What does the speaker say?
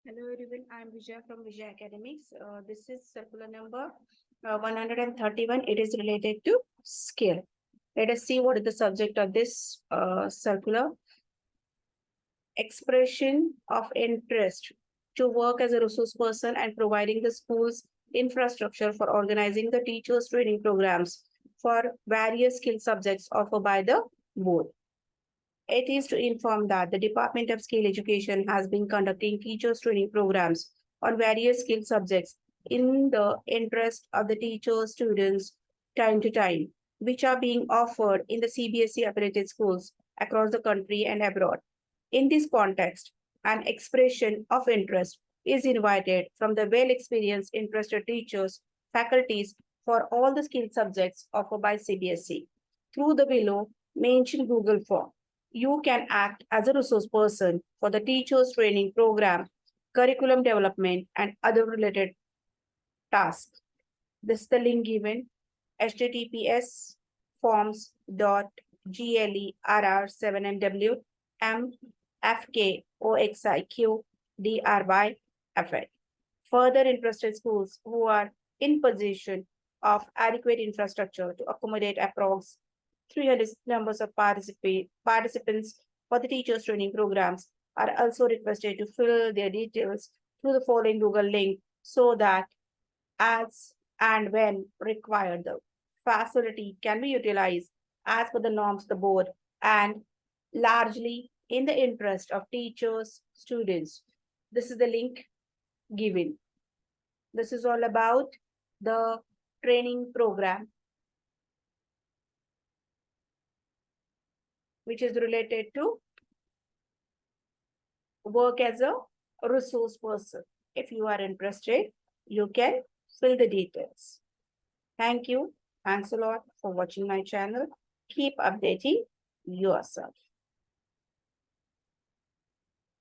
Hello everyone, I am Vijaya from Vijaya Academics. This is circular number 131. It is related to skill. Let us see what is the subject of this circular. Expression of interest to work as a resource person and providing the school's infrastructure for organizing the teachers training programs for various skill subjects offered by the board. It is to inform that the Department of Skill Education has been conducting teachers training programs on various skill subjects in the interest of the teachers, students, time to time, which are being offered in the Cbse accredited schools across the country and abroad. In this context, an expression of interest is invited from the well experienced interested teachers, faculties for all the skill subjects offered by CBSE. Through the below mentioned Google form, you can act as a resource person for the teachers training program, curriculum development, and other related tasks. This is the link given https forms.glerr7mw mfkoxiqdryf. Further interested schools who are in possession of adequate infrastructure to accommodate approx 300 numbers of participants for the teachers training programs are also requested to fill their details through the following Google link so that as and when required, the facility can be utilized as per the norms of the board and largely in the interest of teachers, students. This is the link given. This is all about the training program, which is related to work as a resource person. If you are interested, you can fill the details. Thank you. Thanks a lot for watching my channel. Keep updating yourself.